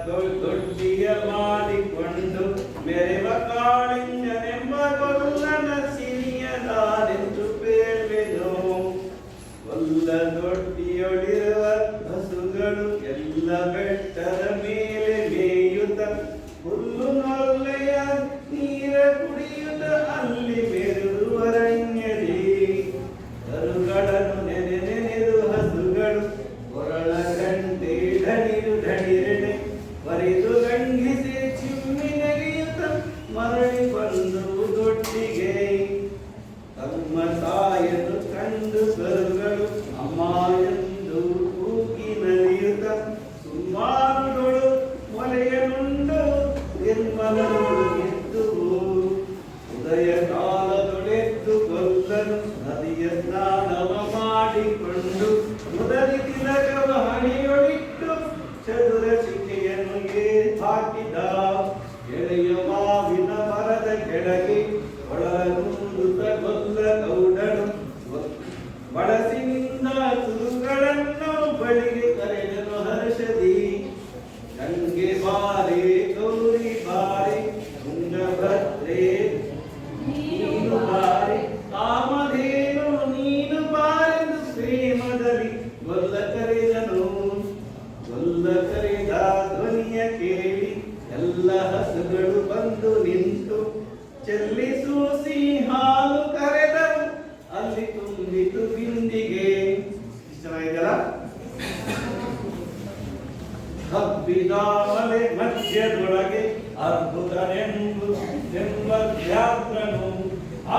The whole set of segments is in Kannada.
ದೊಡ್ಡಿಯ ಮಾಡಿಕೊಂಡು ಮೆರೆವ ಕಾಳಿಂಗನೆಂಬ ಗೊಲ್ಲನ ಸಿರಿಯದಾನೆಂದು ಬೇಳ್ವೆನು. ಗೊಲ್ಲ ದೊಡ್ಡಿಯೊಳಿರುವ ಹಸುಗಳು ಎಲ್ಲ ಬೆಟ್ಟದ ಮೇಲೆ ಮೇಯುತ್ತ ಹುಲ್ಲು ನೊಲ್ಲೆಯ ನೀರ ಕುಡಿಯುತ್ತ ಅಲ್ಲಿ ಮೆರುವರಣ್ಯದಿ ಕರುಗಳನ್ನು ನೆನೆದು ಹಸುಗಳು ಕೊರಳ ಗಂಟೆ ಢಣಿರು ಢಣಿರೆಡೆ ಬರಿದು ಗಂಗಿಸಿ ಚಿಮ್ಮಿ ನೆಗೆಯುತ್ತ ಮರಳಿ ಬಂದು ದೊಡ್ಡಿಗೆ ತಮ್ಮ ತಾಯನ್ನು ಕಂಡು ಕರುಗಳು ಅಮ್ಮ ಎಂದು ಕೂಗಿ ನಲಿಯುತ್ತ ಸುಮಾರುಗಳು ಮೊಲೆಯನುಂಡು ನಿರ್ಮಲಗಳು ಎದ್ದುವು. ಉದಯ ಕಾಲದೊಡೆದ್ದು ಗೊಲ್ಲನು ನದಿಯ ಸ್ನಾನವ ಮಾಡಿಕೊಂಡು ಮುದಲಿ ತಿಲಕವ ಹಣೆಯೊಳಿಟ್ಟು ಚದುರ ಚಿಕೆಯನ್ನು ಹಾಕಿದ. ಎಳೆಯ ಮಾವಿನ ಮರದ ಕೆಳಗೆ ಒಳಗುಂದುತ್ತ ಗೊಲ್ಲ ಗೌಡನು ಬಳಸಿನಿಂದ ತುರುಗಳನ್ನು ಬಳಿಗೆ ಕರೆದನು ಹರ್ಷದಿ. ಗಂಗೆ ಬಾರೆ ಗೌರಿ ಬಾರೆ ತುಂಗಭದ್ರೆ ನೀನು ಬಾರೆ ಕಾಮಧೇನು ನೀನು ಬಾರೆಂದು ಪ್ರೇಮದಲ್ಲಿ ಗೊಲ್ಲ ಕರೆದನು. ಗೊಲ್ಲ ಕರೆದ ಧ್ವನಿಯ ಕೇಳಿ ಎಲ್ಲ ಹಸುಗಳು ಬಂದು ನಿಂತು ಚೆಲ್ಲಿಸೂಸಿ ಹಾಲು ಕರೆದರು. ಅಲ್ಲಿ ತುಂಬಿತು ಬಿಂದಿಗೆ. ಚೆನ್ನಾಗಿದೆಯಲ್ಲ? ಹಬ್ಬಿದ ಮಲೆ ಮಧ್ಯದೊಳಗೆ ಅದ್ಭುತನೆಂಬ ವ್ಯಾಘ್ರನು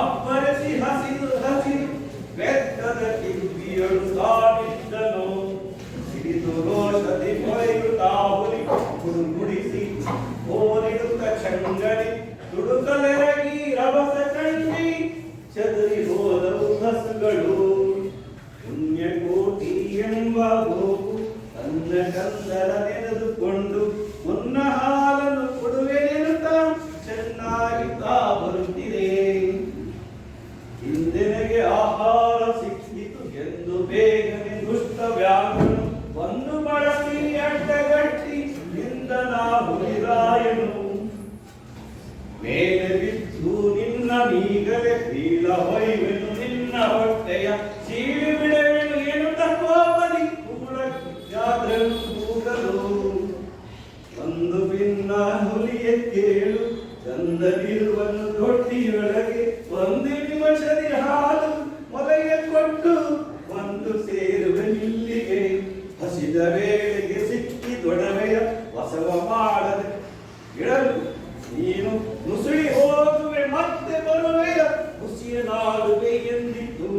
ಅಬ್ಬರಿಸಿ ಹಸಿರು ಬೆಟ್ಟದ ಕಿವಿಯಳು ಸಾಗಿದ್ದನು. ಸಿಡಿದು ರೋಷದಿ ಮೊರೆಯುತ್ತಾ ಹುಲಿ ಗುಡುಗುಡಿಸಿ ಓರಿಡುತ್ತ ಚಂಗಡಿ ತುಡುಕಲೆರಗಿ ರಭಸ ಕಂಡಿ ಚದುರಿ ಹೋದವು ಹಸುಗಳು. ಪುಣ್ಯಕೋಟಿ ಎಂಬ ಗೋಪು ತನ್ನ ಕಂದರ ನೆನೆದುಕೊಂಡು ಮುನ್ನ ಹಾಲನ್ನು ಕೊಡುವೆನೆನುತ್ತಾ ಚೆನ್ನಾಗಿ ಬರುತ್ತಿದೆ. ಹಿಂದೆನಗೆ ಆಹಾರ ಸಿಕ್ಕಿತು ಎಂದು ಬೇಗನೆ ದುಷ್ಟ ವ್ಯಾಘ್ರನು ಒಂದು ಬಳಸಿ ಅಡ್ಡಗಟ್ಟಿ ನಿಂದನ ಹುಲಿರಾಯನು. ಮೇಲೆ ಬಿದ್ದು ನಿನ್ನ ನೀಗಲೇ ಬೀಳ ಹೊಯ್ವೆನು ನಿನ್ನ ಹೊಟ್ಟೆಯ ಚೀಳಿ ಬಿಡುವೆನು ಎನ್ನುತ್ತ ಕೋಪದಿ ವ್ಯಾಘ್ರನು ಕೂಗಲು. ಒಂದು ಭಿನ್ನ ಹುಲಿಯ ಕೇಳು ಚಂದವಿರುವನು ದೊಡ್ಡಿಯೊಳಗೆ ಒಂದು ನಿಮಿಷದಿ ಹಾಲು ಮೊಲೆಯ ಕೊಟ್ಟು ಒಂದು ಸೇರುವನಿಲ್ಲಿಗೆ. ಹಸಿದ ವೇಳೆಗೆ ಸಿಕ್ಕಿ ದೊಡವೆಯ ವಸವ ಮಾಡದೆ ಇಡಲು ನೀನು ನುಸುಳಿ ಹೋಗುವೆ ಮತ್ತೆ ಬರುವೆಯ ಹುಸಿಯ ನಾಡುವೆ ಎಂದಿತು.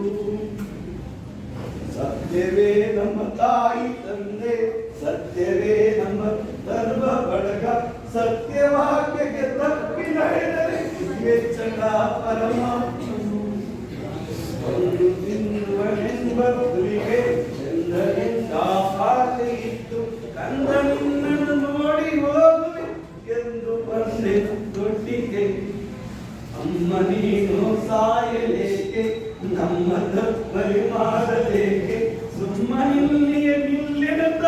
ಸತ್ಯವೇ ನಮ್ಮ ತಾಯಿ ತಂದೆ, ಸತ್ಯವೇ ನಮ್ಮ ಧರ್ಮ ಬಳಗ, ಸತ್ಯವಾಕ್ಯಕ್ಕೆ ತಪ್ಪಿ ನಡೆದರೆ ವೆಚ್ಚದ ಪರಮಾತ್ಮನು. ಒಂದು ತಿನ್ನುವನೆಂಬ ಗುರಿಗೆ ಚಂದ್ರನಿಂದ ಆಸೆ ಇತ್ತು ಕಂದ ನಿನ್ನನ್ನು ನೋಡಿ ಹೋಗುವೆ ಎಂದು ಬಂದೆ ದೊಡ್ಡಿಗೆ. ಅಮ್ಮ ನೀನು ಸಾಯಲೇಕೆ ನಮ್ಮ ತಪ್ಪಲಿ ಮಾಡಲೇಕೆ ಸುಮ್ಮನಿಲ್ಲಿಯೇ ನಿಲ್ಲೆನುತ್ತ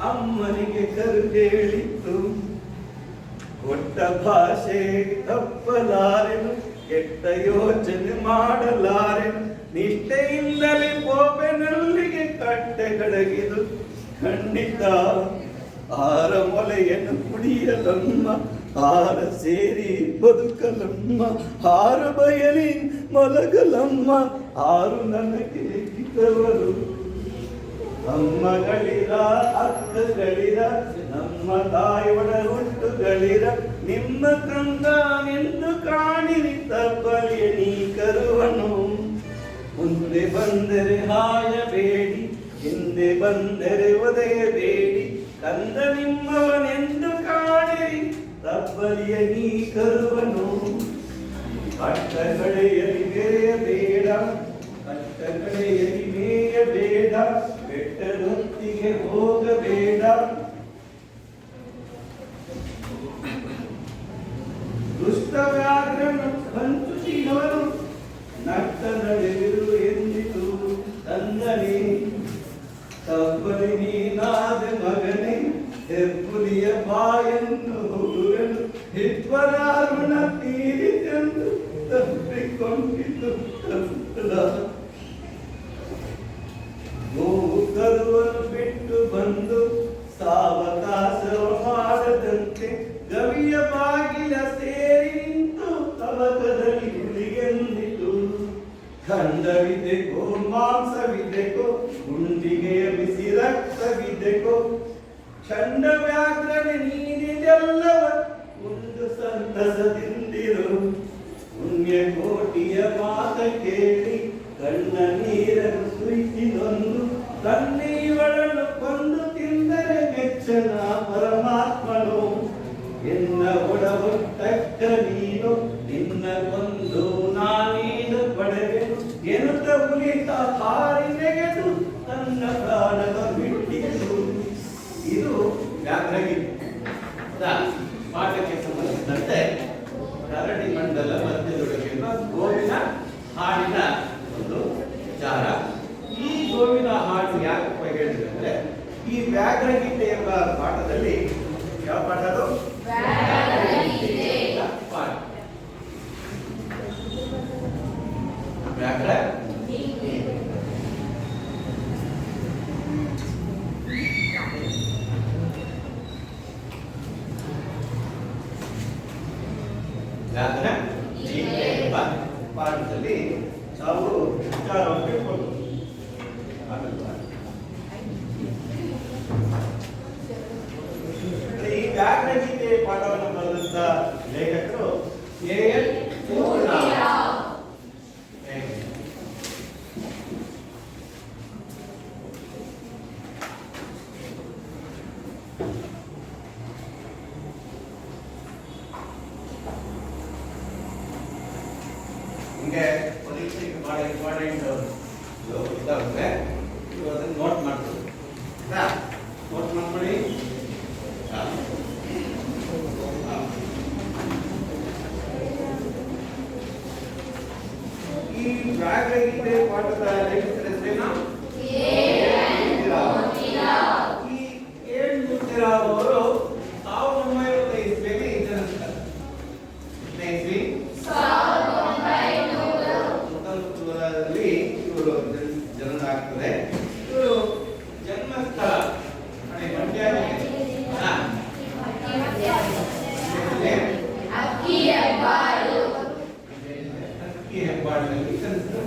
ಅಮ್ಮನಿಗೆ ಕರು ಹೇಳಿತ್ತು. ಕೊಟ್ಟ ಭಾಷೆ ತಪ್ಪಲಾರೆನು ಕೆಟ್ಟ ಯೋಚನೆ ಮಾಡಲಾರೆನು ನಿಷ್ಠೆಯಿಂದಲೇ ಕೋಪೆನಲ್ಲಿಗೆ ಕಟ್ಟೆ ಕಡಗಿದು ಖಂಡಿತ. ಆರ ಮೊಲೆಯನ್ನು ಕುಡಿಯಲಮ್ಮ ಆರ ಸೇರಿ ಬದುಕಲಮ್ಮ ಆರ ಬಯಲಿ ಮಲಗಲಮ್ಮ ಆರು ನನಗೆ ಲಿಖಿತವರು. ಅಮ್ಮಗಳಿರ ಅಕ್ಕಗಳಿರ ನಮ್ಮ ತಾಯಿಯೊಡ ಹುಟ್ಟುಗಳಿರ ನಿಮ್ಮ ಕಂದನೆಂದು ಕಾಣಿರಿ ತಪ್ಪಲಿಯ ನೀ ಕರುವನು. ಮುಂದೆ ಬಂದರೆ ಹಾಯಬೇಡಿ ಹಿಂದೆ ಬಂದರೆ ಒದೆಯಬೇಡಿ ಕಂದ ನಿಮ್ಮವನೆಂದು ಕಾಣಿರಿ ತಪ್ಪಲಿಯ ನೀ ಕರುವನು. ಕಟ್ಟಗಳೆಯಲಿ ಬೇಡ ಕಟ್ಟಗಳೆಯಲಿ ಮೇಯಬೇಡ ಬೆಟ್ಟದೊತ್ತಿಗೆ ಹೋಗಬೇಡ. ದುಷ್ಟ ವ್ಯಾಘ್ರನು ಹಂಚುತ್ತಿನವನು ನಟ್ಟ ನಡೆದಿರು ಎಂದಿತು ತಂದನೆ ತಪ್ಪಲಿ ನೀನಾದ ಮಗನೇ ಹೆಬ್ಬುಲಿಯ ಬಾಯನ್ನು ಹುಡುಗನು ಹಿಬ್ಬರಾರುಣ ತೀರಿತೆಂದು ತಪ್ಪಿಕೊಂಡಿತು ಕತ್ತಲ. ಗೋವು ಕರುವನ್ನು ಬಿಟ್ಟು ಬಂದು ಸಾವಕಾಶ ಮಾಡದಂತೆ ಗವಿಯ ಬಾಗಿಲ ಸೇರಿ ನಿಂತು ತವಕದಲ್ಲಿ ಹುಲಿಗೆಂದಿತು. ಖಂಡವಿದೆಕೋ ಮಾಂಸವಿದೆಕೋ ಗುಂಡಿಗೆಯ ಬಿಸಿ ರಕ್ತವಿದೆಕೋ ಚಂಡ ವ್ಯಾಘ್ರನೆ ನೀನಿದೆಲ್ಲವ ಒಂದು ಸಂತಸದಿಂದಿರು. ಪುಣ್ಯ ಕೋಟಿಯ ಮಾತ ಕೇಳಿ ಕಣ್ಣ ನೀರನ್ನು ಸುರಿಸಿದೊಂದು ತನ್ನೀವಳನ್ನು ಕೊಂದು ತಿಂದರೆ ಮೆಚ್ಚನ ಪರಮಾತ್ಮನು. ಎನ್ನ ಒಡವೊಟ್ಟಕ್ಕ ನೀನು ನಿನ್ನ ಕೊಂದು ನಾನೀನು ಪಡೆವೆನು ಎನ್ನುತ್ತ ಉಳಿತ ಹಾರಿ ನೆಗೆದು ತನ್ನ ಪ್ರಾಣವ ಬಿಟ್ಟಿತು. ಇದು ವ್ಯಾಘ್ರಗೀತೆ. ಪಾಠಕ್ಕೆ ಸಂಬಂಧಿಸಿದಂತೆ ಕರಡಿ ಮಂಡಲ ಮಧ್ಯದೊಳಗಿರುವ ಗೋವಿನ ಹಾಡಿನ ಒಂದು ವಿಚಾರ. ಈ ಗೋವಿನ ಹಾಡು ಯಾಕೆ ಹೇಳಿದ್ರೆ ಅಂದ್ರೆ ಈ ವ್ಯಾಘ್ರಗೀತೆ ಎಂಬ ಪಾಠದಲ್ಲಿ ಯಾವ ಪಾಠ ಅದು? ಪಾಠ ವ್ಯಾಘ್ರ ವ್ಯಾಘ್ರ ಪಾಠದಲ್ಲಿ ನಾವು ವಿಚಾರವನ್ನು ತಿಳ್ಕೊಂಡು ಈ ವ್ಯಾಘ್ರಗೀತೆ ಪಾಠವನ್ನು ಬರೆದಂತ ಲೇಖಕರು ಎ.ಎನ್. ಮೂರ್ತಿರಾವ್. ಹಿಂಗೆ ಪರೀಕ್ಷೆಗೆ ಬಹಳ ಇಂಪಾರ್ಟೆಂಟ್ ಇದ್ದಾವೆ. ಅದನ್ನು ನೋಟ್ ಮಾಡ್ತೀವಿ. ನೋಟ್ ಮಾಡ್ಕೊಳ್ಳಿ. ಈ ವ್ಯಾಘ್ರಗೀತೆ ಪಾಠದ ಲೇಖಕರ ಹೆಸರೇನು? ಈ ಎ.ಎನ್. ಮೂರ್ತಿರಾವ್ ಅವರು 1905 ಇಸ್ವಿಯಲ್ಲಿ ಜನಿಸ್ತಾರೆ. ಇವರು ಜನನ ಆಗ್ತದೆ. ಇವರು ಜನ್ಮಸ್ಥಳ ಮಂಡ್ಯ ಹೆಬ್ಬಾಳಿನಲ್ಲಿ ಜನಿಸ್ತಾರೆ.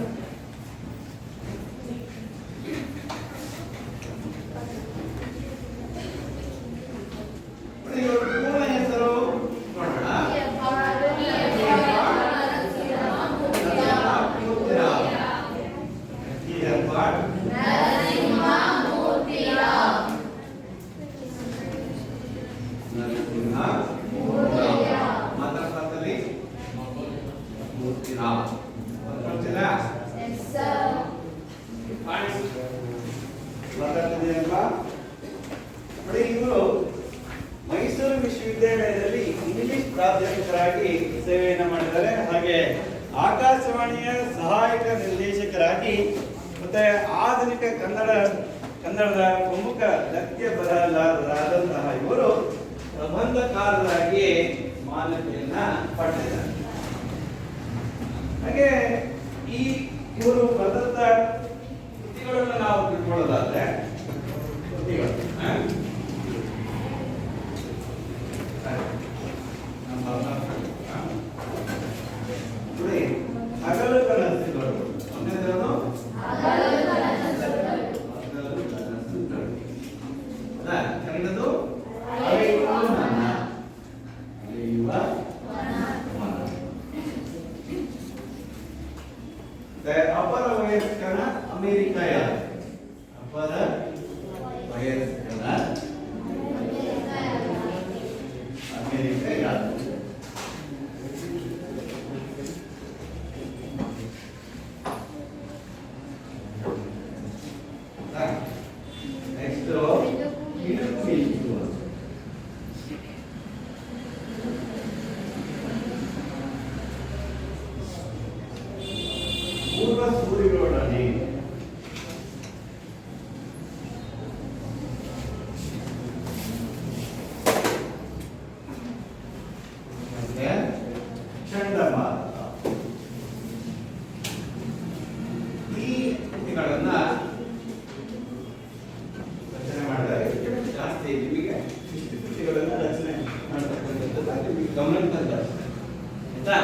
ಇವರು ಪೂರ್ಣ ಹೆಸರು ನೋಡೋಣ. ಮಾತಾಡ್ತಾರೆ ಮೂರ್ತಿರಾವ್. ಮಾತಾಡ್ತಿದ್ದೀರಲ್ವಾ? ನೋಡಿ, ಇವರು ಮೈಸೂರು ವಿಶ್ವವಿದ್ಯಾಲಯದಲ್ಲಿ ಇಂಗ್ಲಿಷ್ ಪ್ರಾಧ್ಯಾಪಕರಾಗಿ ಸೇವೆಯನ್ನು ಮಾಡಿದ್ದಾರೆ. ಹಾಗೆ ಆಕಾಶವಾಣಿಯ ಸಹಾಯಕ ನಿರ್ದೇಶಕರಾಗಿ ಮತ್ತೆ ಆಧುನಿಕ ಕನ್ನಡದ ಪ್ರಮುಖ ಗದ್ಯ ಬರಹಗಾರರಾದಂತಹ ಇವರು ಪ್ರಬಂಧಕಾರರಾಗಿ ಮಾನ್ಯತೆಯನ್ನ ಪಡೆದಿದ್ದಾರೆ. ಹಾಗೆ ಇವರು ಬರೆದಂತ ಕೃತಿಗಳನ್ನು ನಾವು ತಿಳ್ಕೊಳ್ಳೋದಾದ್ರೆ ಕೃತಿಗಳು ಹಗಲು ಕನಸುಗಳು. ಒಂದೇನು? ಕನ್ನಡದು ಅಪರ ವಯಸ್ಕನ ಅಮೆರಿಕ ಯಾರು? ಅಪರ ವಯಸ್ಕನ ಗಮನಕ್ಕೆ ತಂದಿದ್ದಾರೆ ಆಯ್ತಾ.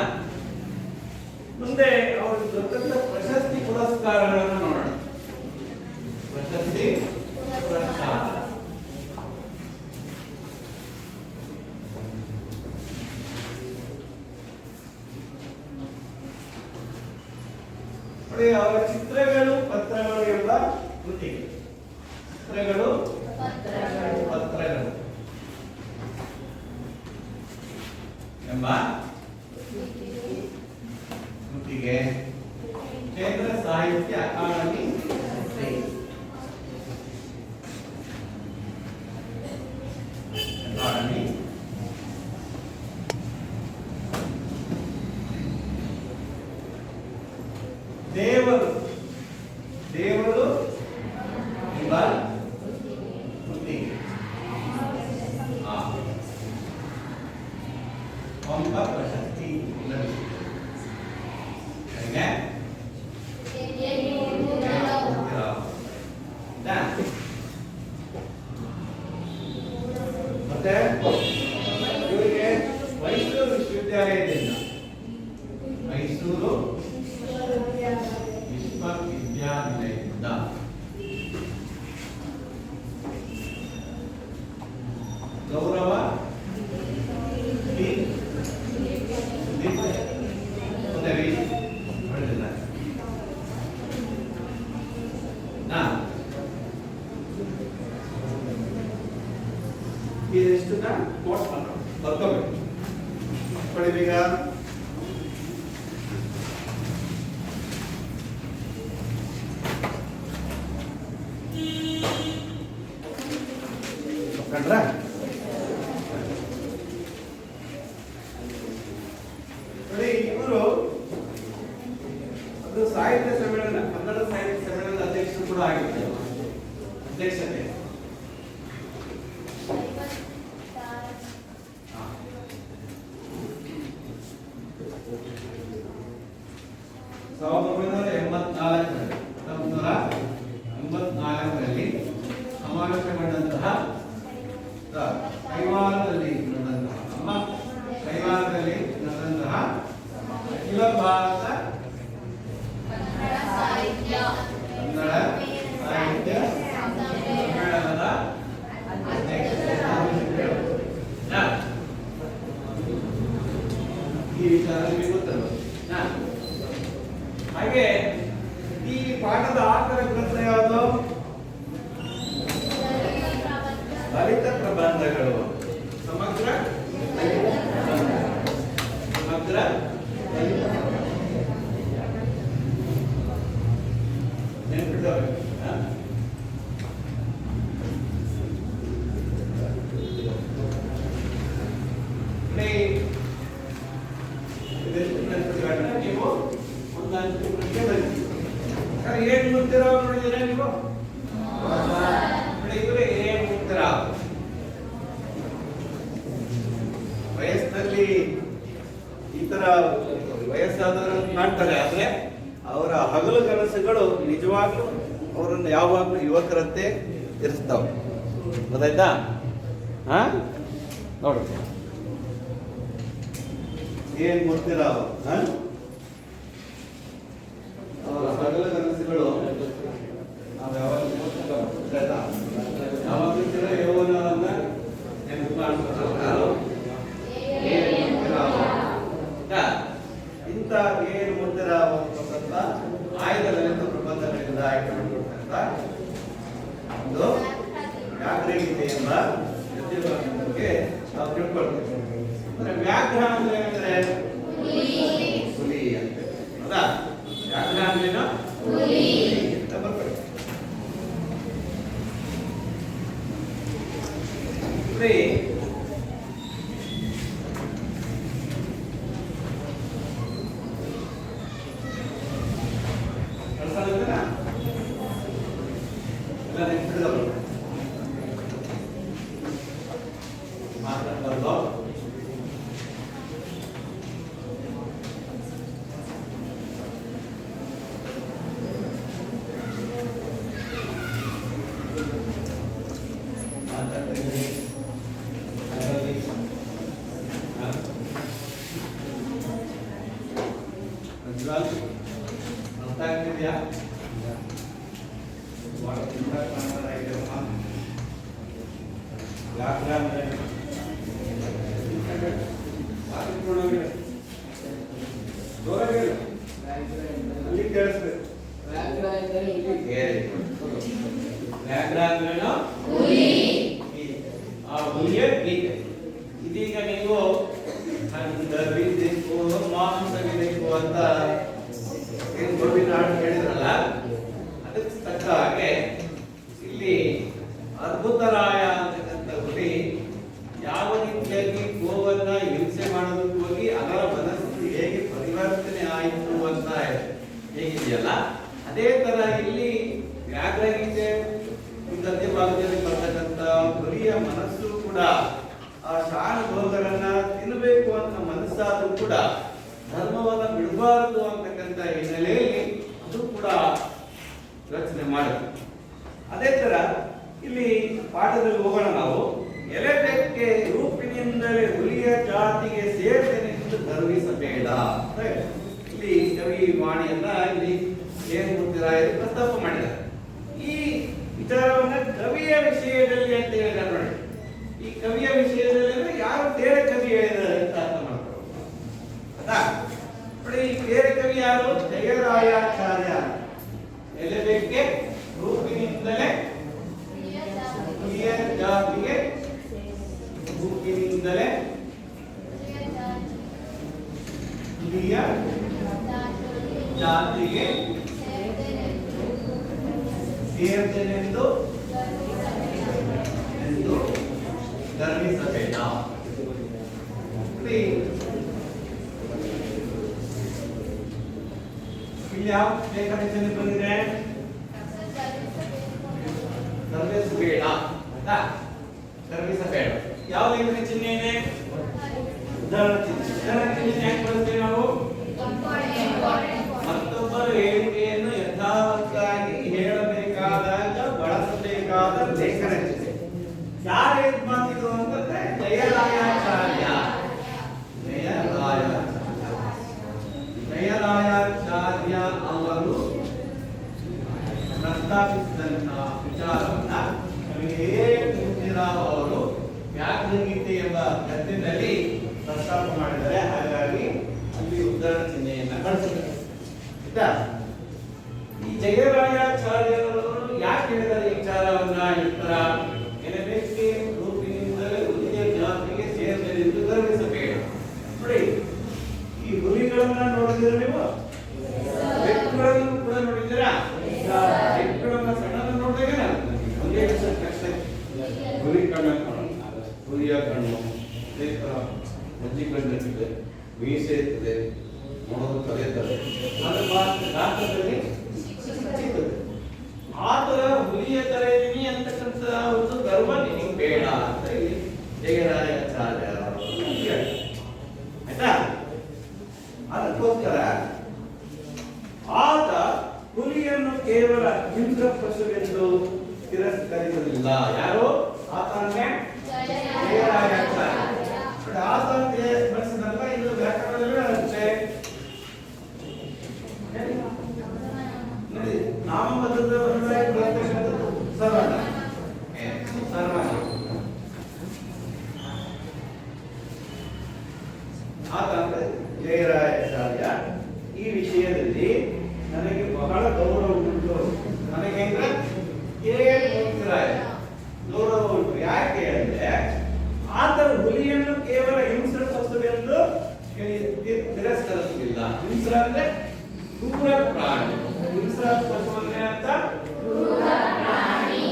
ಮುಂದೆ ಅವರು ದೊರೆತಂತ ಪ್ರಶಸ್ತಿ ಪುರಸ್ಕಾರಗಳನ್ನು ನೋಡೋಣ. ಪ್ರಶಸ್ತಿ ಪುರಸ್ಕಾರ ನೋಡಿ, ಅವರ ಚಿತ್ರಗಳು ಪತ್ರಗಳು ಎಂಬ ಕೃತಿ. ಚಿತ್ರಗಳು ಪತ್ರಗಳು ಎಂಬ ಕೃತಿಗೆ ಕೇಂದ್ರ ಸಾಹಿತ್ಯ ಅಕಾಡೆಮಿ ದೇವರು ದೇವರು ಎಂಬ ಕೃತಿಗೆ ಪಂಪ ಪ್ರಶಸ್ತಿ ಲಭಿಸಿದೆ. ಮತ್ತೆ ಇವರಿಗೆ ಮೈಸೂರು ವಿಶ್ವವಿದ್ಯಾಲಯದಿಂದ ಮೈಸೂರು ವಿಶ್ವವಿದ್ಯಾನಿಲಯದಿಂದ ಗೌರವ ಪದವಿ ಪಡೆದಿದ್ದಾರೆ. ಇದೆಷ್ಟು ಕೋಟ್ ಬರ್ಕೋಬೇಕು ಪಡಿಬೇಕ. ಕಂಡ್ರ ನೋಡಿ, ಇವರು ಅದು ಸಾಹಿತ್ಯ ಸಮ್ಮೇಳನ, ಕನ್ನಡ ಸಾಹಿತ್ಯ ಸಮ್ಮೇಳನದ ಅಧ್ಯಕ್ಷರು ಕೂಡ ಆಗಿದ್ದಾರೆ. ಅಧ್ಯಕ್ಷತೆ 1984ರಲ್ಲಿ ಸಮಾವೇಶಗೊಂಡಂತಹ ಕೈವಾರದಲ್ಲಿ ನಡೆದಂತಹ ಅಖಿಲ ಭಾರತ ಕನ್ನಡ ಸಾಹಿತ್ಯ ಸಮ್ಮೇಳನದ ಈ ವಿಚಾರ ನಿಮಗೆ ಗೊತ್ತಿರಬಹುದು. ಹಾಗೆ ಈ ಪಾಠದ ಆಕರ ಗ್ರಂಥ ಯಾವುದು? ಲಲಿತ ಪ್ರಬಂಧಗಳು. ಸಮಗ್ರ ನೆನಪಿಟ್ಟವೆ. ನೀವು ಒಂದಂತ ಪ್ರಶ್ನೆ ಬರೀತೀವಿ. ಏನ್ ಮುಗ್ತಿರಾವ್ ನೋಡಿದ್ರೆ ನೀವು ಇವರೇ ಏನ್ ಮುಗ್ತಿರಾವ್ ವಯಸ್ಸಿನಲ್ಲಿ ಈ ತರ ವಯಸ್ಸಾದವರು ಕಾಣ್ತಾರೆ, ಆದ್ರೆ ಅವರ ಹಗಲು ಕನಸುಗಳು ನಿಜವಾಗ್ಲೂ ಅವರನ್ನು ಯಾವಾಗ್ಲೂ ಯುವಕರಂತೆ ಇರಿಸ್ತಾವೆ. ಗೊತ್ತಾಯ್ತಾ? ನೋಡು ಏನ್ ಮುಗ್ತಿರಾವ್ ಅವರ ಹಗಲು ಕನಸುಗಳು ಯೌವನವನ್ನ ನೆನಪು ಮಾಡ್ತಾರೆ. ಇಂಥ ಏನು ಮುದ್ದಿರಾವ್ ಅಂತಕ್ಕಂಥ ಆಯ್ದ ಲಲಿತ ಪ್ರಬಂಧಗಳಿಂದ ಆಯ್ಕೆ ಮಾಡಿಕೊಡ್ತಕ್ಕಂಥ ಒಂದು ವ್ಯಾಘ್ರಗೀತೆ ಎಂಬ ಗದ್ಯಗಳ ಬಗ್ಗೆ ನಾವು ತಿಳ್ಕೊಳ್ತೇವೆ. ಅಂದ್ರೆ ವ್ಯಾಘ್ರ ಅಂದ್ರೆ ಏನಂದ್ರೆ ಹುಲಿ ಅಂತ. ಹೌದಾ? ವ್ಯಾಘ್ರ ಅಂದ್ರೇನು? ಅಂತ ಬರ್ಕೊಳ್ಳಿ. ಅರ್ಥ ಆಗ್ತಿದ್ಯಾ? ಅಲ್ಲಿ ಕೇಳಿಸ್ಬೇಕು. ವ್ಯಾಘ್ರ ಅಂದ್ರೇನು? ಆ ಹುಲಿಯ ಗೀತೆ. ಇದೀಗ ನೀವು ಬೇಕು ಮಾಂಸವಿಬೇಕು ಅಂತ ಏನು ಗೋವಿನ ಹಾಡು ಹೇಳಿದ್ರಲ್ಲ, ಅದಕ್ಕೆ ತಕ್ಕ ಹಾಗೆ ಇಲ್ಲಿ ಅದ್ಭುತರಾಯ ಅಂತಕ್ಕಂಥ ಹುಲಿ ಯಾವ ರೀತಿಯಾಗಿ ಗೋವನ್ನ ಹಿಂಸೆ ಮಾಡೋದಕ್ಕೆ ಹೋಗಿ ಅದರ ಮನಸ್ಸು ಹೇಗೆ ಪರಿವರ್ತನೆ ಆಯಿತು ಅಂತ ಹೇಗಿದೆಯಲ್ಲ, ಅದೇ ತರ ಇಲ್ಲಿ ವ್ಯಾಘ್ರ ಗೀತೆ ಗದ್ಯ ಭಾಗದಲ್ಲಿ ಬರ್ತಕ್ಕಂಥ ಹುಲಿಯ ಮನಸ್ಸು ಕೂಡ ಆ ಶಾನುಭೋಗರನ್ನ ತಿನ್ನಬೇಕು ಅಂತ ಮನಸ್ಸಾದ್ರೂ ಕೂಡ ಧರ್ಮವನ್ನ ಬಿಡಬಾರದು ಅಂತಕ್ಕಂಥ ಹಿನ್ನೆಲೆಯಲ್ಲಿ ಅದು ಕೂಡ ರಚನೆ ಮಾಡುತ್ತೆ. ಅದೇ ತರ ಇಲ್ಲಿ ಪಾಠದಲ್ಲಿ ಹೋಗೋಣ ನಾವು. ಎಲೆಟಕ್ಕೆ ರೂಪಿನಿಂದಲೇ ಹುಲಿಯ ಜಾತಿಗೆ ಸೇರ್ತೇನೆಂದು ಗರ್ವಿಸಬೇಡ. ಇಲ್ಲಿ ಕವಿ ವಾಣಿಯನ್ನ ಇಲ್ಲಿ ಏನು ಮುತ್ತಿರಾಯರು ಪ್ರಸ್ತಾಪ ಮಾಡಿದ್ದಾರೆ. ಈ ವಿಚಾರವನ್ನ ಕವಿಯ ವಿಷಯದಲ್ಲಿ ಅಂತ ಹೇಳಿದ್ದಾರೆ ನೋಡಿ. ಈ ಕವಿಯ ವಿಷಯದಲ್ಲಿ ಅಂದ್ರೆ ಯಾರು ಬೇರೆ ಕವಿ ಹೇಳಿದ್ದಾರೆ ಅಂತ ಅರ್ಥ ಮಾಡ್ಕೊಳ್ಳೋದು. ಆಯ್ತಾ? ನೋಡಿ, ಈ ಬೇರೆ ಕವಿ ಯಾರು? ಜಯರಾಯಾಚಾರ್ಯ. ಎಲೆಬೇಕೆ ರೂಪಿನಿಂದಲೇ ಹುಲಿಯ ಜಾತಿಗೆ ರೂಪಿನಿಂದಲೇ ಹುಲಿಯ ಜಾತಿಗೆ ಸೇರ್ತೇನೆಂದು ಗರ್ವಿಸಬೇಡ. ಇಲ್ಲಿ ಯಾವ ಲೇಖನ ಬಂದಿದೆ? ಗರ್ವಿಸಬೇಡ. ಗರ್ವಿಸಬೇಡ ಯಾವ ಲೇಖನ ಚಿಹ್ನೆ ಇದೆ? ಉದಾಹರಣೆ ಚಿಹ್ನೆ. ಉದಾಹರಣೆ ಚಿಹ್ನೆ ಯಾಕೆ ಬಳಸ್ತೇವೆ ನಾವು? ಮತ್ತೊಬ್ಬರ ಹೇಳಿಕೆಯನ್ನು ಯಥಾವತ್ತಾಗಿ ಹೇಳಬೇಕಾದಾಗ ಬಳಸಬೇಕಾದ ಲೇಖನ ಚಿಹ್ನೆ. ಯಾರು ಇದು ಮಾತಿದ್ರು ಅಂತಂದ್ರೆ ಜಯರಾಯಾಚಾರ್ಯ. ಜಯರಾಯಾಚಾರ್ಯ ಅವರು ಪ್ರಸ್ತಾಪಿಸಿದಂತಹ ವಿಚಾರವನ್ನ ಅವರು ವ್ಯಾಘ್ರಗೀತೆ ಎಂಬ ಗದ್ಯದಲ್ಲಿ ಪ್ರಸ್ತಾಪ ಮಾಡಿದ್ದಾರೆ. ಹಾಗಾಗಿ ಅಲ್ಲಿ ಉದಾಹರಣೆ ಚಿಹ್ನೆಯನ್ನ ಬಳಸಿದ್ದಾರೆ. ಈ ಜಯರಾಯಾಚಾರ್ಯರು ಯಾಕೆ ಹೇಳಿದ್ದಾರೆ ಈ ವಿಚಾರವನ್ನ? ಇತರ ಎಲೆಬೇಕೆ ರೂಪಿನಿಂದಲೇ ಹುಲಿಯ ಜಾತಿಗೆ ಸೇರ್ತೇನೆಂದು ಗರ್ವಿಸಬೇಡ. ನೋಡಿ, ಈ ಹುಲಿಗಳನ್ನ ನೋಡಿದ್ರೆ ನೀವು ಬೆಕ್ಕುಗಳನ್ನು ಕೂಡ ನೋಡಿದ್ದೀರಾ? ಬೆಕ್ಕುಗಳನ್ನ ಸಣ್ಣದ ನೋಡಿದಾಗ ಒಂದೇ ಕಷ್ಟ. ಹುಲಿ ಕಣ್ಣು, ಹುಲಿಯ ಕಣ್ಣು, ಮಜ್ಜಿ ಕಣ್ಣು ಇರ್ತದೆ, ಮೀಸೆ ಇರ್ತದೆ, ನೋಡೋದು ಕಲಿಯುತ್ತದೆ. ಗಾತ್ರದಲ್ಲಿ ಆ ತರ ಹುಲಿಯ ತರ ಇದೀನಿ ಅಂತಕ್ಕಂಥ ಒಂದು ಗರ್ವ ನಿನಗೆ ಬೇಡ ಅಂತ ಇಲ್ಲಿ ಜಯರಾಯಾಚಾರ್ಯ ಆಯ್ತಾ? ಅದಕ್ಕೋಸ್ಕರ ಆತ ಹುಲಿಯನ್ನು ಕೇವಲ ಹಿಂಸ್ರ ಪಶುವೆಂದು ತಿರಸ್ಕರಿಸಲಿಲ್ಲ. ಯಾರು? ಆತನೇ ಜಯರಾಯಾಚಾರ್ಯ. ಆತ ಬಳಸಿದಲ್ಲ, ಇದು ವ್ಯಾಕರಣದಲ್ಲಿ ಅಷ್ಟೇ. ನೋಡಿ, ನಾಮಪದದ ಸರ್ವಣ ಸರ್ವಣ. ಆತ ಅಂದ್ರೆ ಜಯರಾಯಾಚಾರ್ಯ. ಈ ವಿಷಯದಲ್ಲಿ ನನಗೆ ಬಹಳ ಗೌರವ ಉಂಟು. ನನಗೆ ಗೌರವ ಉಂಟು. ಯಾಕೆ ಅಂದ್ರೆ ಆತ ಹುಲಿಯನ್ನು ಕೇವಲ ಹಿಂಸ್ರ ಪಶುವೆಂದು ತಿರಸ್ಕರಿಸಲಿಲ್ಲ. ಹಿಂಸ್ರ ಅಂದ್ರೆ ಕ್ರೂರ ಪ್ರಾಣಿ. ಹಿಂಸ್ರ ಪಶು ಅಂದ್ರೆ ಅಂತ ಕ್ರೂರ ಪ್ರಾಣಿ.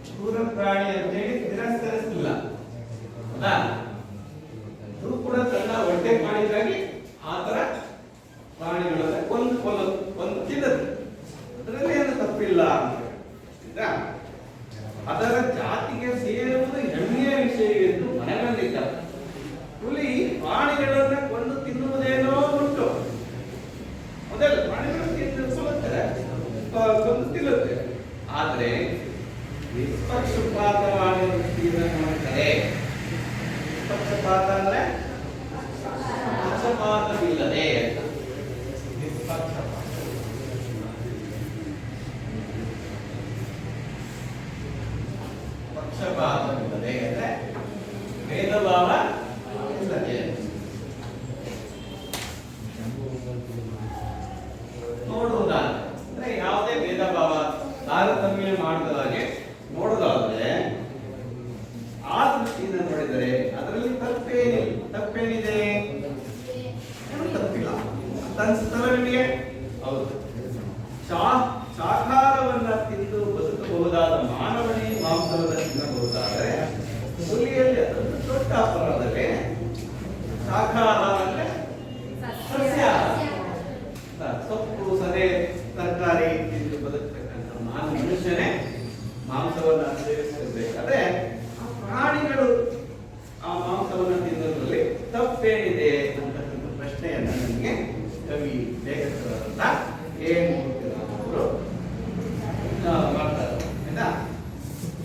ಕ್ರೂರ ಪ್ರಾಣಿ ಅಂತ ಹೇಳಿ ತಿರಸ್ಕರಿಸಲಿಲ್ಲ. ಅದು ಕೂಡ ತನ್ನ ಹೊಟ್ಟೆ ಪ್ರಾಣಿಗಾಗಿ ಆತರ ಪ್ರಾಣಿಗಳನ್ನ ಒಂದು ತಿನ್ನದು. ಅದರಲ್ಲಿ ಏನು ತಪ್ಪಿಲ್ಲ ಅಂತ. ಅದರ ಜಾತಿಗೆ ಸೇರುವುದು ಹೆಮ್ಮೆಯ ವಿಷಯ ಎಂದು ಮನಗಂಡಿದ್ದಾರೆ. ಹುಲಿ ಪ್ರಾಣಿಗಳನ್ನ ಕೊಂದು ತಿನ್ನುವುದೇನೋ ಉಂಟು. ಮೊದಲು ಪ್ರಾಣಿಗಳನ್ನು ಕೊಂದು ತಿನ್ನುತ್ತೆ. ಆದ್ರೆ ನಿಷ್ಪಕ್ಷಪಾತವಾದ ದೃಷ್ಟಿಯಿಂದ ನೋಡಿದರೆ ನಿಷ್ಪಕ್ಷಪಾತ ಅಂದ್ರೆ ಪಕ್ಷಪಾತವಿಲ್ಲದೆ ಅಂತ. ನಿಷ್ಪಕ್ಷಪಾತ ಪಕ್ಷಪಾತವಿಲ್ಲದೆ ಅಂದ್ರೆ ಭೇದ ಭಾವ ಇಲ್ಲದೆ. ನೋಡುವುದಾದ್ರೆ ಅಂದ್ರೆ ಯಾವುದೇ ಭೇದ ಭಾವ ತಾರತಮ್ಯ ಮಾಡಿದ ಹಾಗೆ ನೋಡುವುದಾದ್ರೆ ಆ ದೃಷ್ಟಿಯಿಂದ ನೋಡಿದರೆ ಅದರಲ್ಲಿ ತಪ್ಪೇನಿದೆ? ಏನು ತಪ್ಪಿಲ್ಲ ಅಂತ ಅನ್ಸುತ್ತಲ್ಲ ನಿಮಗೆ? ಹೌದು. ಶಾಕಾಹಾರವನ್ನ ತಿಂದು ಬದುಕಬಹುದಾದ ಮಾನವನೇ ಮಾಂಸವನ್ನ ತಿನ್ನಬಹುದಾದರೆ ಹುಲಿಯಲ್ಲಿ ಅದೊಂದು ದೊಡ್ಡ ಅಪರಾಧವೇ? ಶಾಕಾಹಾರ ಅಂದ್ರೆ ಸಸ್ಯಾಹಾರ, ಸೊಪ್ಪು ಸದೆ ತರಕಾರಿ ತಿಂದು ಬದುಕತಕ್ಕಂಥ ಮನುಷ್ಯನೇ ಮಾಂಸವನ್ನ ಸೇವಿಸಬೇಕಾದ್ರೆ ಪ್ರಾಣಿಗಳು ಆ ಮಾಂಸವನ್ನು ತಿನ್ನೋದ್ರಲ್ಲಿ ತಪ್ಪೇನಿದೆ ಅಂತಕ್ಕಂಥ ಪ್ರಶ್ನೆಯನ್ನ ನನಗೆ ಕವಿ ಲೇಖಕರಾದಂತ ಏನು ಮಾಡ್ತಾರೆ ಆಯ್ತಾ?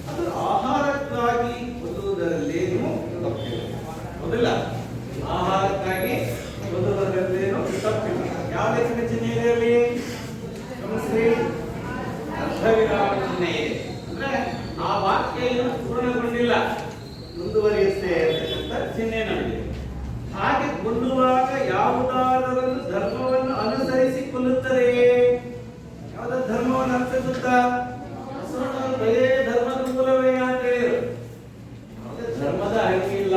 ಅದು ಆಹಾರಕ್ಕಾಗಿ ಕೊಲ್ಲುವುದರಲ್ಲೇನು ತಪ್ಪಿಲ್ಲ, ಹೌದಿಲ್ಲ? ಆಹಾರಕ್ಕಾಗಿ ಕೊಲ್ಲುವುದರಲ್ಲೇನು ತಪ್ಪಿಲ್ಲ. ಯಾವ ಲೇಖನ ಚಿಹ್ನೆ ಇದೆ ಅಲ್ಲಿ? ಗಮನಿಸಿ, ಅರ್ಧವಿರಾಮ ಚಿಹ್ನೆ ಇದೆ. ಅಂದ್ರೆ ಆ ವಾಕ್ಯ ಏನು ಪೂರ್ಣಗೊಂಡಿಲ್ಲ, ಮುಂದುವರಿಯುತ್ತೆ ಅಂತಕ್ಕಂಥ ಚಿಹ್ನೆ ನಮಗೆ. ಹಾಗೆ ಕೊಲ್ಲುವಾಗ ಯಾವುದಾದರೊಂದು ಧರ್ಮವನ್ನು ಅನುಸರಿಸಿ ಕೊಲ್ಲುತ್ತದೆ. ಯಾವುದಾದ್ರು ಧರ್ಮವನ್ನು ಅನುಸರಿಸುತ್ತಾ? ಬರೇ ಧರ್ಮದ ಮೂಲವೇ ಅಂತ ಹೇಳಿದ್ರು. ಧರ್ಮದ ಹಕ್ಕಿಲ್ಲ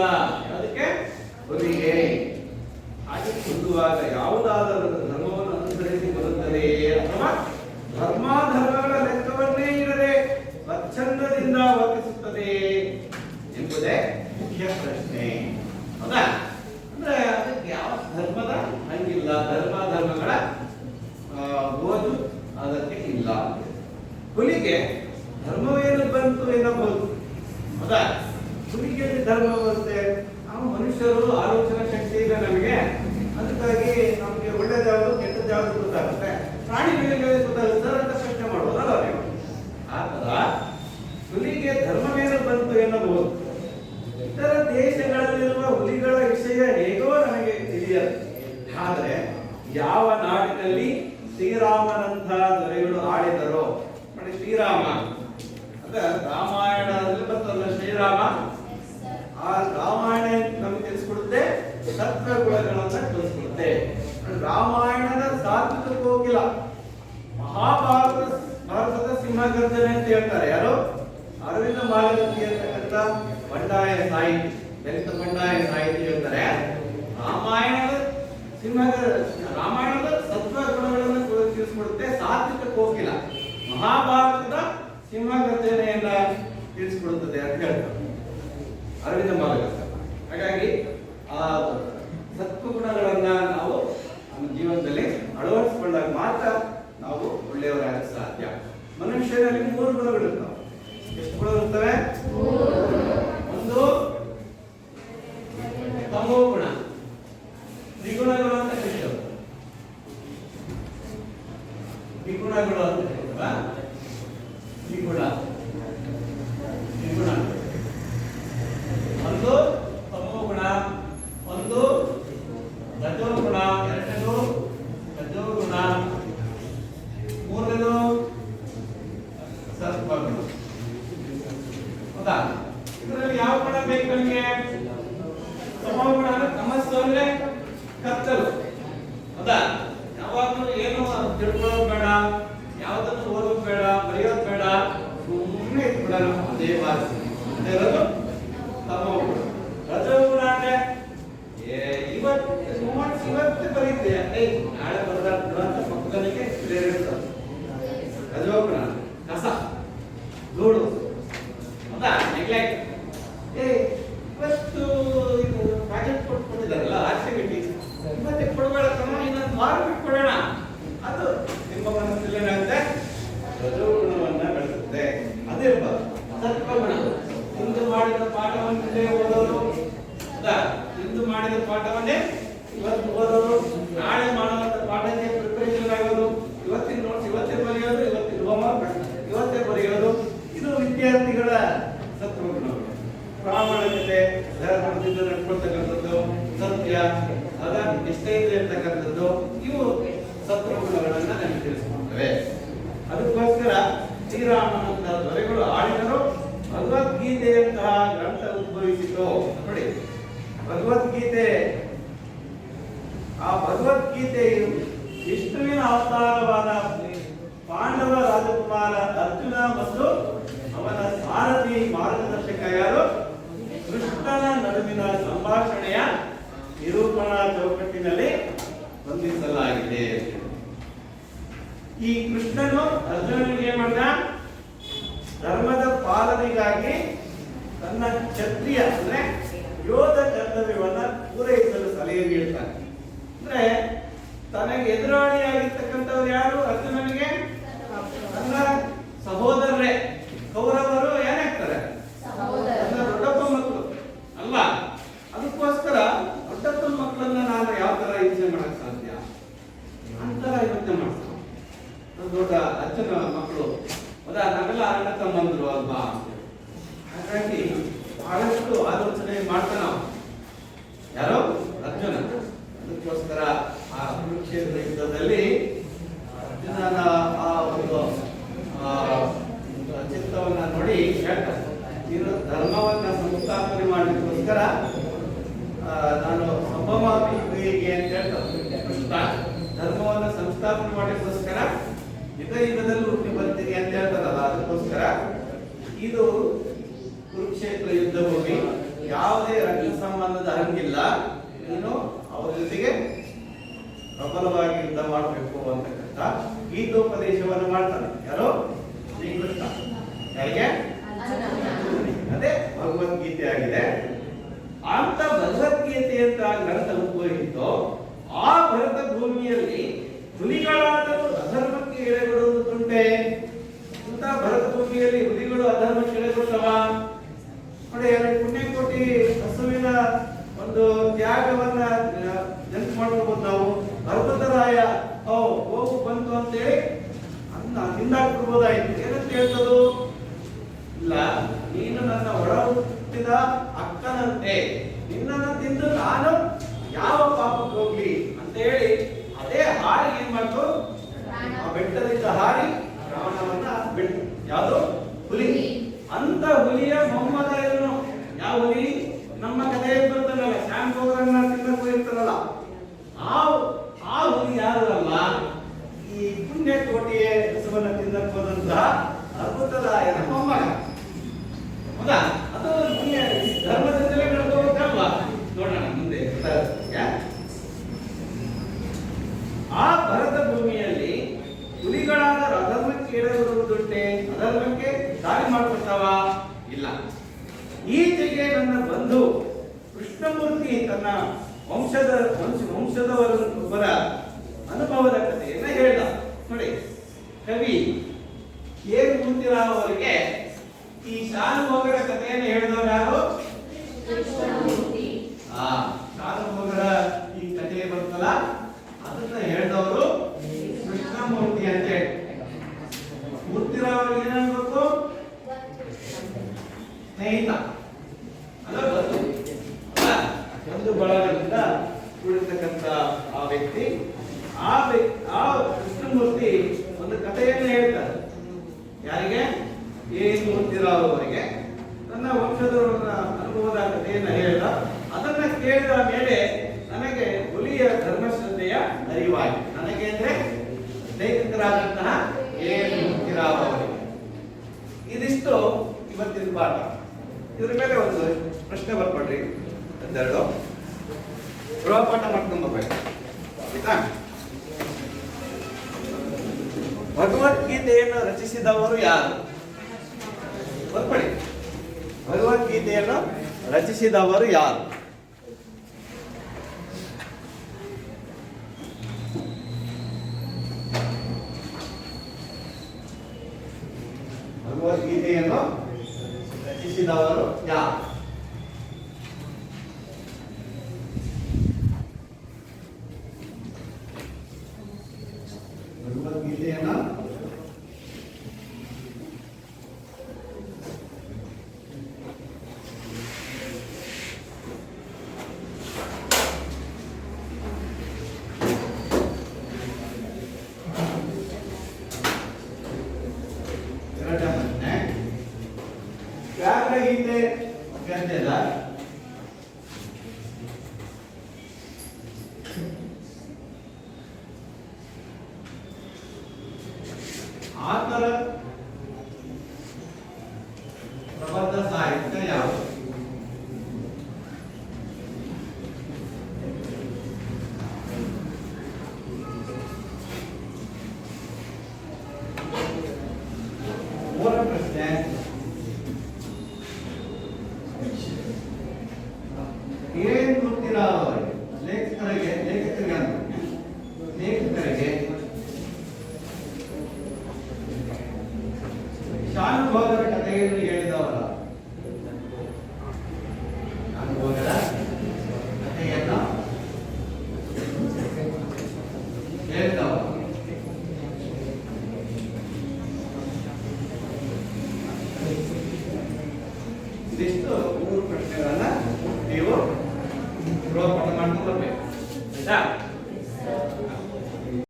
ಅದಕ್ಕೆ ಹುಲಿಗೆ. ಹಾಗೆ ಕೊಲ್ಲುವಾಗ ಯಾವುದಾದರೂ ಧರ್ಮವನ್ನು ಅನುಸರಿಸಿ ಬರುತ್ತದೆ ಅಥವಾ ಧರ್ಮಾಧರ್ಮಗಳ ಲೆಕ್ಕವನ್ನೇ ಇರದೆ ಸ್ವಚ್ಛಂದದಿಂದ ವರ್ತಿಸುತ್ತದೆ ಎಂಬುದೇ ಮುಖ್ಯ ಪ್ರಶ್ನೆ. ಹೌದಾ? ಅಂದ್ರೆ ಅದಕ್ಕೆ ಯಾವ ಧರ್ಮದ ಹಂಗಿಲ್ಲ, ಧರ್ಮಗಳ ಓದು ಅದಕ್ಕೆ ಇಲ್ಲ. ಹುಲಿಗೆ ಧರ್ಮವೇನು ಬಂತು ಎನ್ನಬಹುದು, ಹೌದಾ? ಹುಲಿಗೆ ಧರ್ಮ ಬರುತ್ತೆ. ನಾವು ಮನುಷ್ಯರು ಆಲೋಚನಾ ಶಕ್ತಿ ಇದೆ ನಮಗೆ, ಅದಕ್ಕಾಗಿ ನಮಗೆ ಒಳ್ಳೇದ್ಯಾವುದು ಕೆಟ್ಟದ್ಯಾವುದು ಗೊತ್ತಾಗುತ್ತೆ. ಪ್ರಾಣಿಗಳಿಗೆ ಗೊತ್ತಾಗುತ್ತೆ ಅಂತ ಪ್ರಶ್ನೆ ಮಾಡೋದಲ್ಲ ನೀವು. ಆತರ ಹುಲಿಗೆ ಧರ್ಮವೇನು ಬಂತು ಎನ್ನಬಹುದು. ಇತರ ದೇಶಗಳಲ್ಲಿರುವ ಹುಲಿಗಳ ವಿಷಯ ಹೇಗೋ ನನಗೆ ತಿಳಿಯದು. ಆದರೆ ಯಾವ ನಾಡಿನಲ್ಲಿ ಶ್ರೀರಾಮನಂತಹ ದೊರೆಗಳು ಆಳಿದರೋ ನೋಡಿ, ಶ್ರೀರಾಮ ಅಂದ್ರೆ ರಾಮಾಯಣದಲ್ಲಿ ಬರ್ತಲ್ಲ ಶ್ರೀರಾಮ, ಆ ರಾಮಾಯಣ ನಮಗೆ ತಿಳಿಸ್ಕೊಡುತ್ತೆ, ಸತ್ವ ಗುಣಗಳನ್ನ ತಿಳಿಸ್ಕೊಡುತ್ತೆ. ರಾಮಾಯಣದ ಸಾತ್ವಿಕ ಕೋಕಿಲ, ಭಾರತದ ಸಿಂಹಗರ್ಜನೆ ಅಂತ ಹೇಳ್ತಾರೆ ಯಾರು? ಅರವಿಂದ ಮಾಲಗತ್ತಿ ಅಂತಕ್ಕಂಥ ಬಂಡಾಯ ಸಾಹಿತಿ, ದಲಿತ ಬಂಡಾಯ ಸಾಹಿತಿ ಹೇಳ್ತಾರೆ ರಾಮಾಯಣದ ಸತ್ವ ಗುಣಗಳನ್ನು ತಿಳಿಸ್ಕೊಡುತ್ತೆ ಸಾತ್ವಿಕ ಕೋಕಿಲ, ಮಹಾಭಾರತದ ಸಿಂಹಗರ್ಜನೆಯನ್ನ ತಿಳಿಸ್ಕೊಡುತ್ತದೆ ಅಂತ ಹೇಳ್ತಾರೆ ಅರವಿಂದ ಮಾಲಗತ್ತಿ. ಹಾಗಾಗಿ ಆ ಸತ್ವಗುಣಗಳನ್ನ ನಾವು ನಮ್ಮ ಜೀವನದಲ್ಲಿ ಅಳವಡಿಸಿಕೊಂಡಾಗ ಮಾತ್ರ ನಾವು ಒಳ್ಳೆಯವರಾಗ ಸಾಧ್ಯ. ಮನುಷ್ಯನಲ್ಲಿ 3 ಗುಣಗಳಿರ್ತಾವೆ. ಎಷ್ಟು ಗುಣಗಳಿರ್ತವೆ? ಒಂದು ತಮೋ ಗುಣ, ದ್ವಿಗುಣಗಳು ಅಂತ ಹೇಳ್ತೇವೆ. ದ್ವಿಗುಣಗಳು ಅಂತ ಹೇಳ್ತೇವೆ. ದ್ವಿಗುಣ ಒಂದು ತಮೋ ಗುಣ, ಒಂದು ರಜೋಗುಣ, ಎರಡನೇದು ರಜೋಗುಣ, ಮೂರನೇದು ಸತ್ವಗುಣ. ಹೌದಾ? ಇದರಲ್ಲಿ ಯಾವ ಗುಣ ಬೇಕು ನಮಗೆ? ತಮೋ ಗುಣ ಅಂದ್ರೆ ತಮಸ್ಸು ಅಂದ್ರೆ ಕತ್ತಲು. ಹೌದಾ? ಯಾವಾಗಲೂ ಏನು ತಿಳ್ಕೊಳ್ಳೋದು ಬೇಡ, ಯಾವುದನ್ನು ಓದೋದು ಬೇಡ, ಬರೆಯೋದು ಬೇಡ, ಸುಮ್ಮನೆ ಇಟ್ಬಿಡ ಅದೇ ವಾಸಿ ಇರೋದು ತಮೋ ಗುಣ. ರಜೋಗುಣ ಅಂದ್ರೆ ಇವತ್ತು ಬರೀತೆ ನಾಳೆ ಬರದಾರ ಅಂತ ಪಕ್ಕದಲ್ಲಿಗೆ ಇರ್ತದೆ. ರಜೋಗುಣ ಕಸ ಧೂಳು, ಹೌದಾ? ನೆಗ್ಲೆಕ್ಟ್. ಇವತ್ತು ಇದು ಪ್ರಾಜೆಕ್ಟ್ ಕೊಟ್ಕೊಂಡಿದ್ದಾರಲ್ಲ ಆಕ್ಟಿವಿಟಿ, ಇವತ್ತೇ ಕೊಡಬೇಡ ತಮ್ಮ, ಇನ್ನೊಂದು ವಾರ ಬಿಟ್ಟು ಕೊಡೋಣ. ಅದು ನಿಮ್ಮ ಮನಸ್ಸಲ್ಲಿ ಏನಾಗುತ್ತೆ? ರಜೋಗುಣವನ್ನ ಬೆಳೆಸುತ್ತೆ. ಅದೇ ಸತ್ವಗುಣ, ಇಂದು ಮಾಡಿದ ಪಾಠವನ್ನೇ ಓದೋದು, ಇಂದು ಮಾಡಿದ ಪಾಠವನ್ನೇ ಇವತ್ತು ಓದೋದು, ನಾಳೆ ಮಾಡುವಂತ ಪಾಠಕ್ಕೆ ಪ್ರಿಪರೇಷನ್ ಆಗೋದು, ಇವತ್ತಿನ ನೋಟ್ಸ್ ಇವತ್ತೇ ಬರೆಯೋದು, ಇವತ್ತಿನ ಹೋಮ್ವರ್ಕ್ ಇವತ್ತೇ ಬರೆಯೋದು. ಇದು ವಿದ್ಯಾರ್ಥಿಗಳ ಸತ್ವಗುಣಗಳು. ಪ್ರಾಮಾಣಿಕತೆ, ಧರ್ಮದಿಂದ ತಿಳ್ಕೊಳ್ತಕ್ಕಂಥದ್ದು, ಸತ್ಯ, ಅದ ನಿಷ್ಠೆಯಿಂದ ಇರ್ತಕ್ಕಂಥದ್ದು, ಇವು ಸತ್ವಗುಣಗಳನ್ನ ನಮಗೆ ತಿಳಿಸ್ಕೊಡ್ತವೆ. ಅದಕ್ಕೋಸ್ಕರ ಶ್ರೀರಾಮನಂತ ದೊರೆಗಳು ಆಳಿದರು. ಭಗವದ್ಗೀತೆಯಂತಹ ಗ್ರಂಥ ಉದ್ಭವಿಸಿತು. ನೋಡಿ, ಭಗವದ್ಗೀತೆ, ಆ ಭಗವದ್ಗೀತೆಯು ವಿಷ್ಣುವಿನ ಅವತಾರವಾದ ಪಾಂಡವ ರಾಜಕುಮಾರ ಅರ್ಜುನ ಮತ್ತು ಅವನ ಸಾರಥಿ ಮಾರ್ಗದರ್ಶಕ ಯಾರು ಕೃಷ್ಣನ ನಡುವಿನ ಸಂಭಾಷಣೆಯ ನಿರೂಪಣಾ ಚೌಕಟ್ಟಿನಲ್ಲಿ ಹೊಂದಿಸಲಾಗಿದೆ. ಈ ಕೃಷ್ಣನು ಅರ್ಜುನನಿಗೆ ಏನ್ ಮಾಡಿದ? ಧರ್ಮದ ಪಾಲನೆಗಾಗಿ ತನ್ನ ಕ್ಷತ್ರಿಯ ಅಂದ್ರೆ ಯೋಧ ಕರ್ತವ್ಯವನ್ನ ಪೂರೈಸಲು ಸಲಹೆ ನೀಡ್ತಾನೆ. ಅಂದ್ರೆ ತನಗೆ ಎದುರಾಳಿಯಾಗಿರ್ತಕ್ಕಂಥವ್ರು ಯಾರು? ಅರ್ಜುನನಿಗೆ ತನ್ನ ಸಹೋದರರೇ. ಕೌರವರು ಏನಾಗ್ತಾರೆ? ತನ್ನ ದೊಡ್ಡಪ್ಪ ಮಕ್ಕಳು ಅಲ್ವಾ? ಅದಕ್ಕೋಸ್ಕರ ದೊಡ್ಡಪ್ಪನ ಮಕ್ಕಳನ್ನ ನಾನು ಯಾವ ತರ ಯೋಚನೆ ಮಾಡಕ್ ಸಾಧ್ಯ ಅಂತರ ಯೋಚನೆ ಮಾಡ್ತಾನೆ. ದೊಡ್ಡ ಅಜ್ಜನ ಮಕ್ಕಳು ನಾವೆಲ್ಲ ಅಣ್ಣ ತಮ್ಮಂದ್ರು ಅಲ್ವಾ? ಹಾಗಾಗಿ ಬಹಳಷ್ಟು ಆಲೋಚನೆ ಮಾಡ್ತಾನ ಯಾರೋ ಅರ್ಜುನ. ಅದಕ್ಕೋಸ್ಕರ ಆ ಕುರುಕ್ಷೇತ್ರ ಯುದ್ಧದಲ್ಲಿ ಅರ್ಜುನನ ಆ ಒಂದು ಚಿತ್ತವನ್ನ ನೋಡಿ ಹೇಳ್ತಾರೆ, ನೀನು ಧರ್ಮವನ್ನ ಸಂಸ್ಥಾಪನೆ ಮಾಡಲಿಕ್ಕೋಸ್ಕರ ನಾನು ಸಂಭವಾಮಿಗೆ ಅಂತ ಹೇಳ್ತಾರೆ. ಕೃಷ್ಣ ಧರ್ಮವನ್ನ ಸಂಸ್ಥಾಪನೆ ಮಾಡಲಿಕ್ಕೋಸ್ಕರ ಯುಗದಲ್ಲಿ ಹುಟ್ಟಿ ಬರ್ತೀನಿ ಅಂತ ಹೇಳ್ತಾರಲ್ಲ, ಅದಕ್ಕೋಸ್ಕರ ಇದು ಕುರುಕ್ಷೇತ್ರ ಯುದ್ಧ ಭೂಮಿ, ಯಾವುದೇ ರಕ್ತ ಸಂಬಂಧದ ಹಂಗಿಲ್ಲ, ನೀನು ಅವರ ಜೊತೆಗೆ ಪ್ರಬಲವಾಗಿ ಯುದ್ಧ ಮಾಡಬೇಕು ಅಂತಕ್ಕಂಥ ಗೀತೋಪದೇಶವನ್ನು ಮಾಡ್ತಾನೆ. ಯಾರೋ? ಶ್ರೀಕೃಷ್ಣ. ಯಾರಿಗೆ? ಅದೇ ಭಗವದ್ಗೀತೆ ಆಗಿದೆ. ಅಂತ ಭಗವದ್ಗೀತೆ ಅಂತ ಗ್ರಂಥ ಉದ್ಭವಿಸಿತು. ಆ ಭರತ ಭೂಮಿಯಲ್ಲಿ ಹುಲಿಗಳಾದರೂ ಅಧರ್ಮಕ್ಕೆ ಎಳೆಗೊಡುವುದುಂಟೆ? ಅಂತ ಭರತ ಭೂಮಿಯಲ್ಲಿ ಹುಲಿಗಳು ಅಧರ್ಮಕ್ಕೆ ಎಳೆಗೊಟ್ಟವ? ನೋಡಿ, ಪುಣ್ಯಕೋಟಿ ಹಸುವಿನ ಒಂದು ತ್ಯಾಗವನ್ನ ನೆನಪು ಮಾಡ್ಕೋಬಹುದು ನಾವು. ಭರತರಾಯ ಹೋಗು ಬಂತು ಅಂತೇಳಿ ಹಿಂದಾಕ್ಬಿಡ್ಬೋದಾಯ್ತು. ಏನಂತ ಹೇಳ್ತದು? ಇಲ್ಲ, ನೀನು ನನ್ನ ಒಳ ಹುಟ್ಟಿದ ಅಕ್ಕನಂತೆ, ನಿನ್ನನ್ನು ತಿಂದು ನಾನು ಯಾವ ಪಾಪಕ್ಕೆ ಹೋಗ್ಲಿ ಅಂತ ಹೇಳಿ ಅದೇ ಹಾರಿ ಏನ್ ಮಾಡ್ತು? ಆ ಬೆಟ್ಟದಿಂದ ಹಾರಿ ರಾವಣವನ್ನ ಬಿಟ್ಟು. ಯಾವುದು? ಹುಲಿ. ಅಂತ ಹುಲಿಯ ಮೊಮ್ಮಗ ಏನು? ಯಾವ ಹುಲಿ? ನಮ್ಮ ಕಥೆಯಲ್ಲಿ ಬರ್ತದಲ್ಲ, ಶ್ಯಾಮ್ ಗೌರನ್ನ ತಿನ್ನಕ್ ಹೋಗಿರ್ತಾರಲ್ಲ, ಆ ಹುಲಿ ಯಾರು ಅಲ್ಲ, ಈ ಪುಣ್ಯಕೋಟಿಯ ಹಸುವನ್ನ ತಿನ್ನಕ್ ಹೋದಂತಹ ಅದ್ಭುತರಾಯನ ಮೊಮ್ಮಗ. ಹೌದಾ? ಅದು ಧರ್ಮದಿಂದಲೇ ನಡ್ಕೋಬೇಕಲ್ವಾ? ನೋಡೋಣ ಮುಂದೆ. ಆ ಭರತ ಭೂಮಿಯಲ್ಲಿ ಹುಲಿಗಳಾದ ಅಧರ್ಮಕ್ಕೆ ಎಡೆಗೊಡುವುದುಂಟೆ? ಅಧರ್ಮಕ್ಕೆ ದಾರಿ ಮಾಡಿಕೊಡ್ತಾವ? ಇಲ್ಲ. ಈಚೆಗೆ ನನ್ನ ಬಂಧು ಕೃಷ್ಣಮೂರ್ತಿ ತನ್ನ ವಂಶದವರೊಬ್ಬರ ಅನುಭವದ ಕಥೆಯನ್ನ ಹೇಳ್ದ. ನೋಡಿ, ಕವಿ ಏನು ಮೂರ್ತಿರಾವ್ ಅವರಿಗೆ ಈ ಶಾನುಭೋಗರ ಕಥೆಯನ್ನು ಹೇಳಿದವರು ಯಾರು? ಶಾನುಭೋಗರ ಈ ಕಥೆ ಬರ್ತಲ್ಲ, ಅದನ್ನ ಹೇಳಿದವರು ಕೃಷ್ಣಮೂರ್ತಿ ಅಂತ ಹೇಳಿ. ಮೂರ್ತಿರಾವ್ ಅವರಿಗೆ ಏನಾಗಬೇಕು? ಸ್ನೇಹಿತ ಅಲ್ಲ, ಒಂದು ಬಳಗದಿಂದ ಕೂಡಿರ್ತಕ್ಕಂಥ ಆ ವ್ಯಕ್ತಿ. ಆ ಕೃಷ್ಣಮೂರ್ತಿ ಒಂದು ಕಥೆಯನ್ನು ಹೇಳ್ತಾರೆ. ಯಾರಿಗೆ? ಮೂರ್ತಿರಾವ್ ಅವರಿಗೆ ತನ್ನ ವಂಶದವರ ಅನುಭವದ ಕಥೆಯನ್ನು ಹೇಳಿದ. ಅದನ್ನ ಕೇಳಿದ ಮೇಲೆ ನನಗೆ ಹುಲಿಯ ಧರ್ಮಶ್ರದ್ಧೆಯ ಅರಿವಾಯಿತು. ನನಗೆ ಅಂದ್ರೆ ಲೇಖಕರಾದಂತಹ ಮೂರ್ತಿರಾವ್ ಅವರಿಗೆ. ಇದಿಷ್ಟು ಇವತ್ತಿನ ಪಾಠ. ಇದ್ರ ಮೇಲೆ ಒಂದು ಪ್ರಶ್ನೆ ಬರ್ಕೊಡ್ರಿ. ಒಂದೆರಡು ಗೃಹಪಾಠ ಮಾಡ್ಕೊಂಡ್ಬರ್ಬೇಕು. ಆಯ್ತಾ? ಭಗವದ್ಗೀತೆಯನ್ನು ರಚಿಸಿದವರು ಯಾರು? ಬರ್ಕೊಳ್ಳಿ. ಭಗವದ್ಗೀತೆಯನ್ನು ರಚಿಸಿದವರು ಯಾರು? ಭಗವದ್ಗೀತೆಯನ್ನು ರಚಿಸಿದವರು ಯಾರು? ಭಗವದ್ಗೀತೆಯನ್ನು ವ್ಯಾಘ್ರ ಗೀತೆ ಗದ್ಯದ ಆತರ ಪ್ರಬಂಧ ಸಾಹಿತ್ಯ ಯಾವುದು? ಮೂರ ಪ್ರಶ್ನೆ, ಏನ್ ಗೊತ್ತಿರಾವ್ ಅವರಿಗೆ ಲೇಖಕರಿಗೆ ಶಾನುಭೋಗರ ಕಥೆಯನ್ನು ಹೇಳಿದವರ ಶಾನುಭೋಗರ ಕಥೆಯನ್ನು ಹೇಳಿದವ ಇದಿಷ್ಟು 3 ಪ್ರಶ್ನೆಗಳನ್ನ ನೀವು ಗೃಹಪಾಠ ಮಾಡ್ಕೊಂಡು ಬರ್ಬೇಕು. ಆಯ್ತಾ?